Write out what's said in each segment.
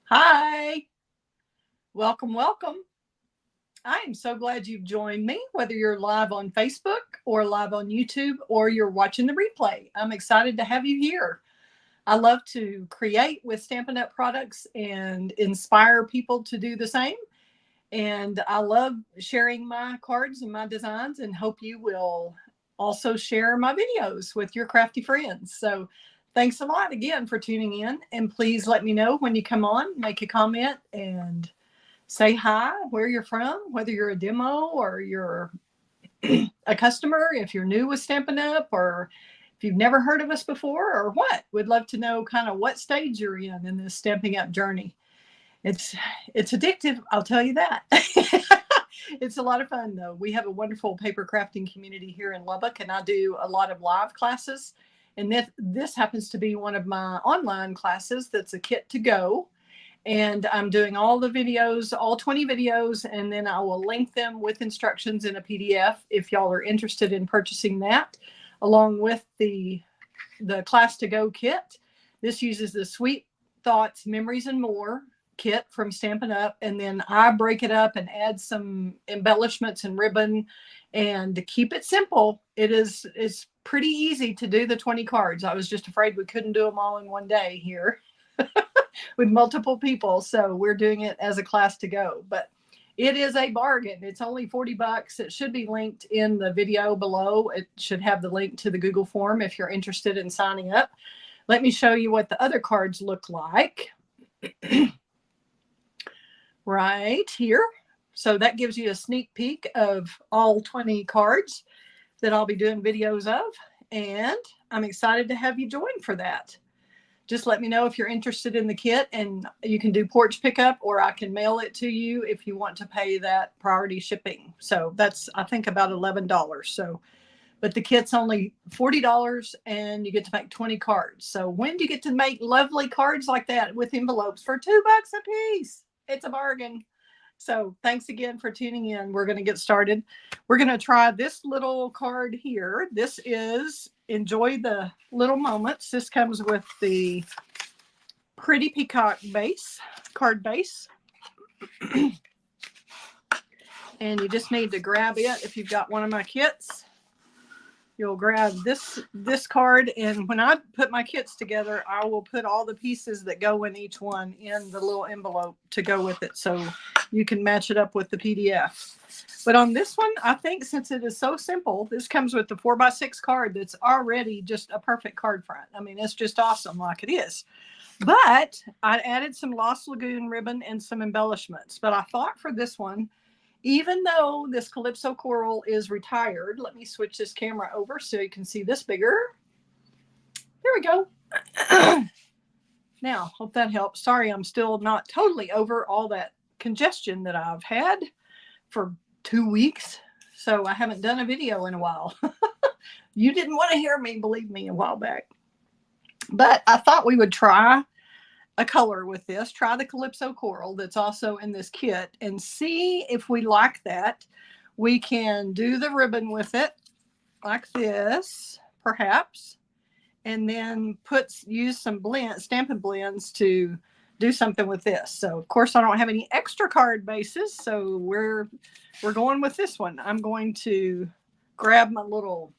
Hi, welcome, welcome. I am so glad you've joined me, whether you're live on Facebook or live on YouTube or you're watching the replay. I'm excited to have you here. I love to create with Stampin' Up! Products and inspire people to do the same. And I love sharing my cards and my designs and hope you will also share my videos with your crafty friends. So thanks a lot again for tuning in. And please let me know when you come on, make a comment and say hi, where you're from, whether you're a demo or you're a customer, if you're new with Stampin' Up! Or if you've never heard of us before or what. We'd love to know kind of what stage you're in this Stampin' Up! Journey. It's it's addictive, I'll tell you that. It's a lot of fun though. We have a wonderful paper crafting community here in Lubbock, and I do a lot of live classes. And this happens to be one of my online classes that's a kit to go. And I'm doing all the videos, all 20 videos, and then I will link them with instructions in a PDF if y'all are interested in purchasing that, along with the class to go kit. This uses the Sweet Thoughts, Memories, and More kit from Stampin' Up! And then I break it up and add some embellishments and ribbon. And to keep it simple, it's pretty easy to do the 20 cards. I was just afraid we couldn't do them all in one day here with multiple people. So we're doing it as a class to go. But it is a bargain. It's only 40 bucks. It should be linked in the video below. It should have the link to the Google form if you're interested in signing up. Let me show you what the other cards look like. Right here. So that gives you a sneak peek of all 20 cards that I'll be doing videos of. And I'm excited to have you join for that. Just let me know if you're interested in the kit, and you can do porch pickup or I can mail it to you if you want to pay that priority shipping. So that's, I think, about $11. So, but the kit's only $40 and you get to make 20 cards. So when do you get to make lovely cards like that with envelopes for $2 a piece? It's a bargain. So thanks again for tuning in. We're going to get started. We're going to try this little card here. This is Enjoy the Little Moments. This comes with the Pretty Peacock base, card base. And you just need to grab it if you've got one of my kits. You'll grab this card, and when I put my kits together, I will put all the pieces that go in each one in the little envelope to go with it, so you can match it up with the PDF. But on this one, I think since it is so simple, this comes with the 4x6 card that's already just a perfect card front. I mean, it's just awesome like it is. But I added some Lost Lagoon ribbon and some embellishments. But I thought for this one, even though this Calypso Coral is retired, let me switch this camera over so you can see this bigger. There we go. Now, hope that helps. Sorry, I'm still not totally over all that congestion that I've had for 2 weeks. So I haven't done a video in a while. You didn't want to hear me, believe me, a while back. But I thought we would try a color with this. Try the Calypso Coral that's also in this kit and see if we like that. We can do the ribbon with it like this, perhaps, and then use some Stampin' Blends to do something with this. So of course I don't have any extra card bases, so we're going with this one. I'm going to grab my little,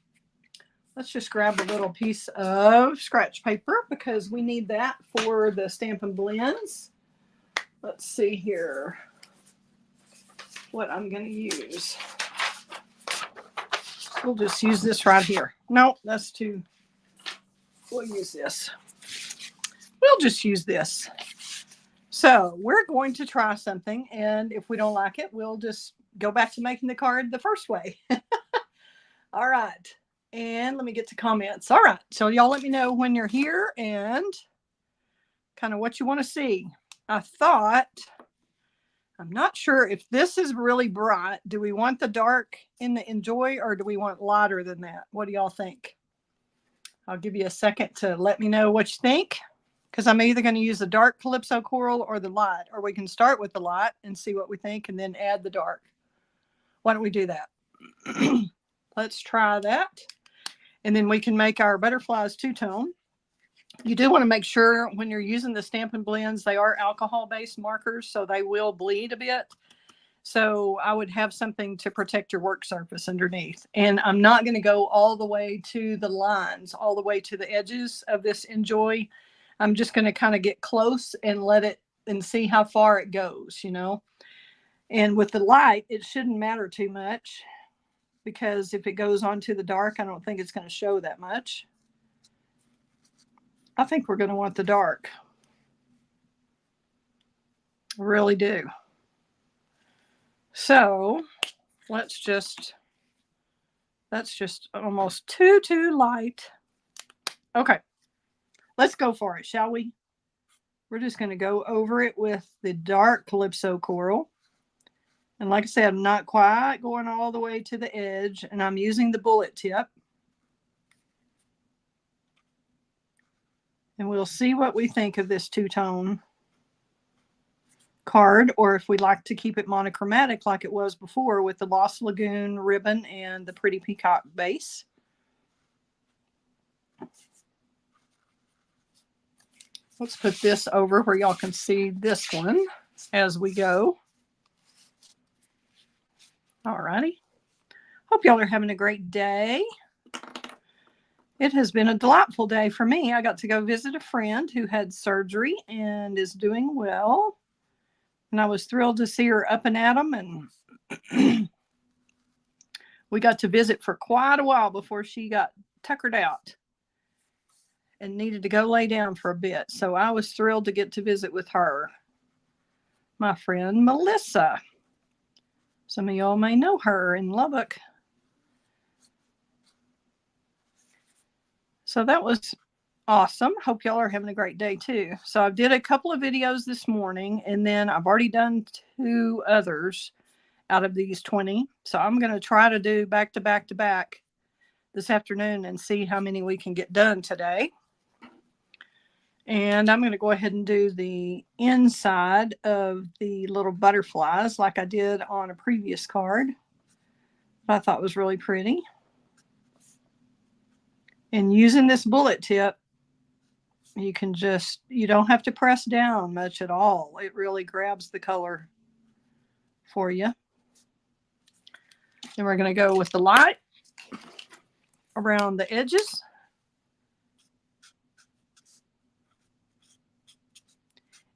let's just grab a little piece of scratch paper because we need that for the Stampin' Blends. Let's see here what I'm going to use. We'll just use this right here. No, that's too, we'll use this. We'll just use this. So we're going to try something, and if we don't like it, we'll just go back to making the card the first way. All right. And let me get to comments. All right. So y'all let me know when you're here and kind of what you want to see. I thought, I'm not sure if this is really bright. Do we want the dark in the Enjoy, or do we want lighter than that? What do y'all think? I'll give you a second to let me know what you think, because I'm either going to use the dark Calypso Coral or the light, or we can start with the light and see what we think and then add the dark. Why don't we do that? Let's try that. And then we can make our butterflies two-tone. You do want to make sure when you're using the Stampin' Blends, they are alcohol-based markers, so they will bleed a bit. So I would have something to protect your work surface underneath. And I'm not going to go all the way to the lines, all the way to the edges of this Enjoy. I'm just going to kind of get close and let it and see how far it goes, you know. And with the light, it shouldn't matter too much because if it goes on to the dark, I don't think it's going to show that much. I think we're going to want the dark. I really do. So let's just, that's just almost too light. Okay, let's go for it, shall we? We're just going to go over it with the dark Calypso Coral. And like I said, I'm not quite going all the way to the edge, and I'm using the bullet tip. And we'll see what we think of this two-tone card, or if we like to keep it monochromatic like it was before with the Lost Lagoon ribbon and the Pretty Peacock base. Let's put this over where y'all can see this one as we go. All righty. Hope y'all are having a great day. It has been a delightful day for me. I got to go visit a friend who had surgery and is doing well. And I was thrilled to see her up and at 'em. And we got to visit for quite a while before she got tuckered out and needed to go lay down for a bit. So I was thrilled to get to visit with her. My friend Melissa. Some of y'all may know her in Lubbock. So that was awesome. Hope y'all are having a great day too. So I did a couple of videos this morning, and then I've already done 2 others out of these 20. So I'm going to try to do back to back to back this afternoon and see how many we can get done today. And I'm going to go ahead and do the inside of the little butterflies like I did on a previous card. I thought was really pretty. And using this bullet tip, you can just, you don't have to press down much at all. It really grabs the color for you. Then we're going to go with the light around the edges.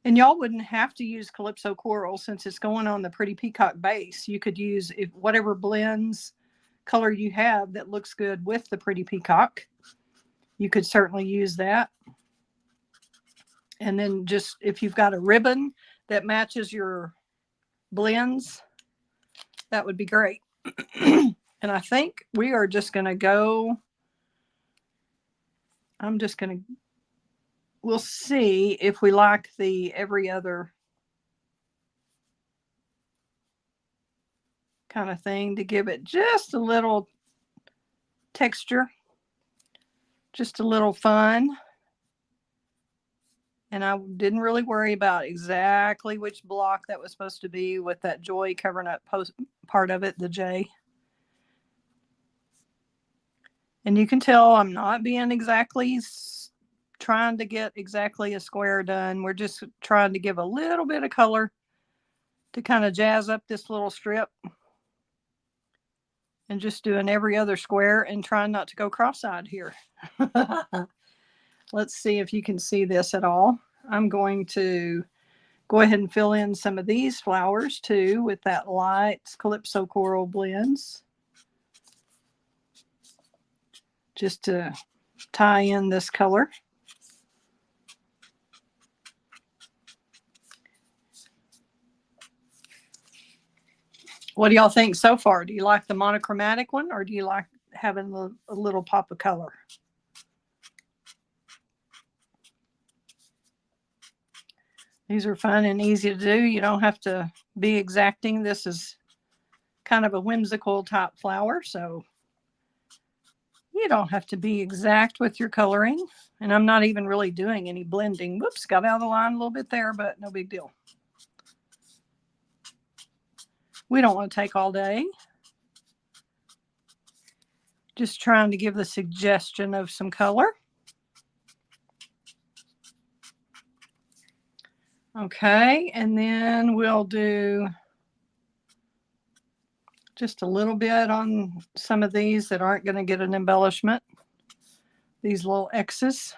And y'all wouldn't have to use Calypso Coral since it's going on the Pretty Peacock base. You could use whatever blends color you have that looks good with the Pretty Peacock. You could certainly use that. And then just if you've got a ribbon that matches your blends, that would be great. And I think we are just going to go, I'm just going to, we'll see if we like the every other kind of thing to give it just a little texture, just a little fun. And I didn't really worry about exactly which block that was supposed to be with that joy covering up part of it, the J. And you can tell I'm not being exactly trying to get exactly a square done. We're just trying to give a little bit of color to kind of jazz up this little strip. And just doing every other square and trying not to go cross-eyed here. Let's see if you can see this at all. I'm going to go ahead and fill in some of these flowers too with that light Calypso Coral blends. Just to tie in this color. What do y'all think so far? Do you like the monochromatic one, or do you like having a little pop of color? These are fun and easy to do. You don't have to be exacting. This is kind of a whimsical type flower, so you don't have to be exact with your coloring. And I'm not even really doing any blending. Whoops, got out of the line a little bit there, but no big deal. We don't want to take all day. Just trying to give the suggestion of some color. Okay, and then we'll do just a little bit on some of these that aren't going to get an embellishment. These little X's.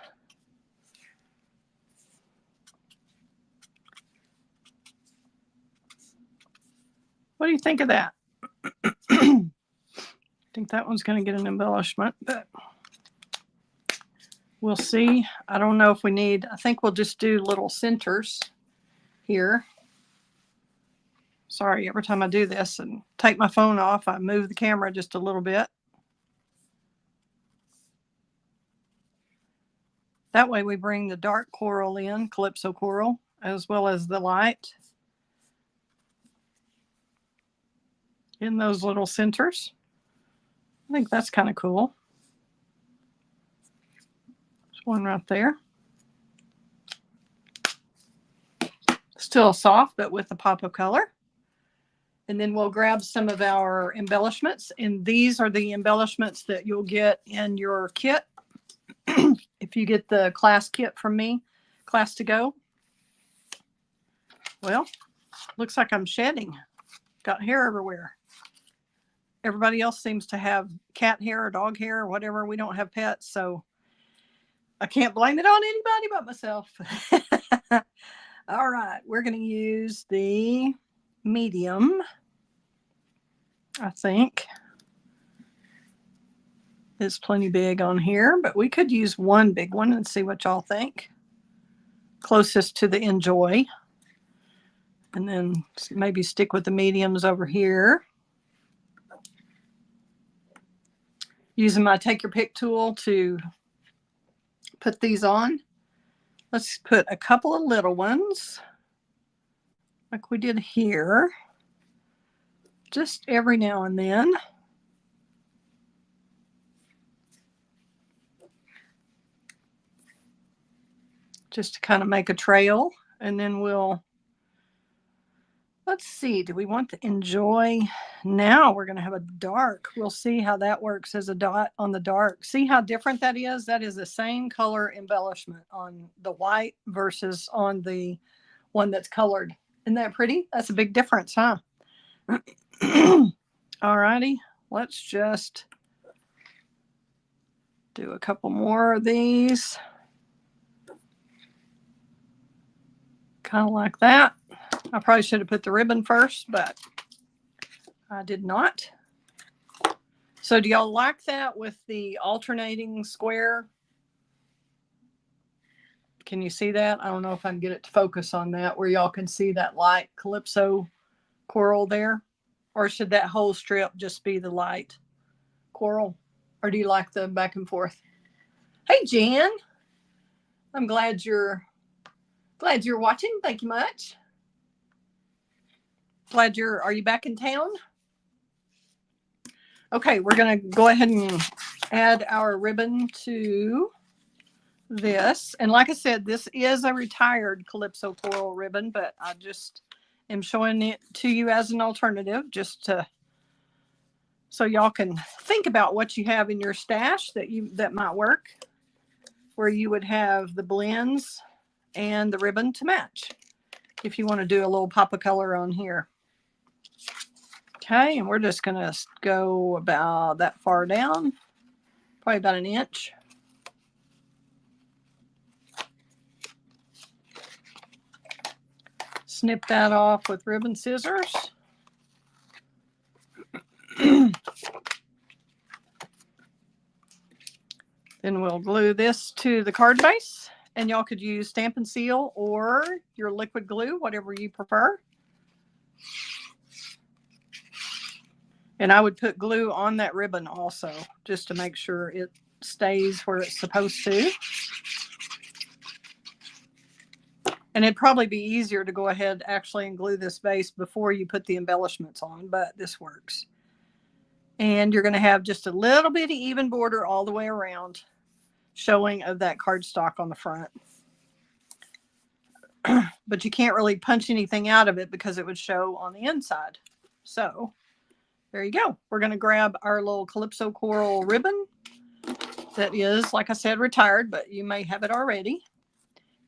What do you think of that? I think that one's going to get an embellishment, but we'll see. I don't know if we need, I think we'll just do little centers here. Sorry, every time I do this and take my phone off, I move the camera just a little bit. That way we bring the dark coral in, Calypso coral, as well as the light in those little centers. I think that's kind of cool. There's one right there. Still soft, but with a pop of color. And then we'll grab some of our embellishments. And these are the embellishments that you'll get in your kit. If you get the class kit from me, Class to Go. Well, looks like I'm shedding. Got hair everywhere. Everybody else seems to have cat hair or dog hair or whatever. We don't have pets, so I can't blame it on anybody but myself. All right, we're going to use the medium, I think. It's plenty big on here, but we could use one big one and see what y'all think. Closest to the Enjoy. And then maybe stick with the mediums over here. Using my Take Your Pick tool to put these on. Let's put a couple of little ones like we did here. Just every now and then. Just to kind of make a trail. And then we'll, let's see, do we want to Enjoy? Now we're going to have a dark. We'll see how that works as a dot on the dark. See how different that is? That is the same color embellishment on the white versus on the one that's colored. Isn't that pretty? That's a big difference, huh? All righty. Let's just do a couple more of these. Kind of like that. I probably should have put the ribbon first, but I did not. So do y'all like that with the alternating square? Can you see that? I don't know if I can get it to focus on that where y'all can see that light Calypso coral there. Or should that whole strip just be the light coral? Or do you like the back and forth? Hey, Jan. I'm glad you're watching. Thank you much. Are you back in town? Okay, we're going to go ahead and add our ribbon to this. And like I said, this is a retired Calypso coral ribbon, but I just am showing it to you as an alternative just to so y'all can think about what you have in your stash that might work, where you would have the blends and the ribbon to match if you want to do a little pop of color on here. Okay, and we're just going to go about that far down, probably about an inch. Snip that off with ribbon scissors. Then we'll glue this to the card base, and y'all could use Stampin' Seal or your liquid glue, whatever you prefer. And I would put glue on that ribbon also, just to make sure it stays where it's supposed to. And it'd probably be easier to go ahead actually and glue this base before you put the embellishments on, but this works. And you're going to have just a little bitty even border all the way around, showing of that cardstock on the front. But you can't really punch anything out of it because it would show on the inside. So there you go. We're going to grab our little Calypso coral ribbon that is, like I said, retired, but you may have it already.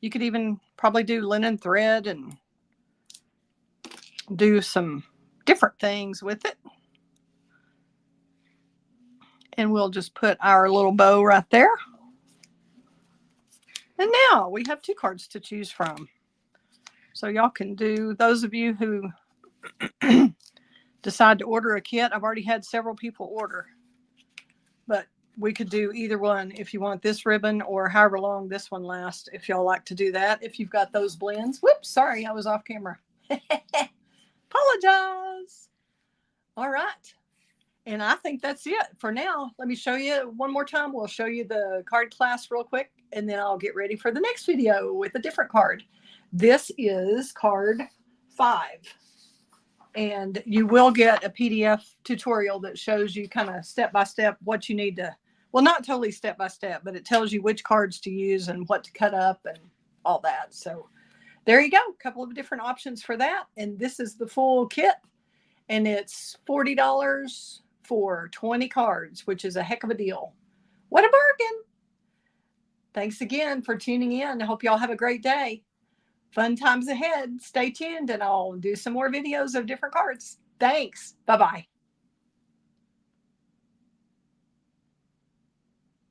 You could even probably do linen thread and do some different things with it. And we'll just put our little bow right there. And now we have 2 cards to choose from. So y'all can do, those of you who decide to order a kit, I've already had several people order. But we could do either one if you want this ribbon or however long this one lasts, if y'all like to do that. If you've got those blends. Whoops, sorry, I was off camera. Apologize. All right. And I think that's it for now. Let me show you one more time. We'll show you the card class real quick, and then I'll get ready for the next video with a different card. This is card 5. And you will get a PDF tutorial that shows you kind of step-by-step what you need to, well, not totally step-by-step, but it tells you which cards to use and what to cut up and all that. So there you go. A couple of different options for that. And this is the full kit. And it's $40 for 20 cards, which is a heck of a deal. What a bargain. Thanks again for tuning in. I hope y'all have a great day. Fun times ahead. Stay tuned and I'll do some more videos of different cards. Thanks. Bye-bye.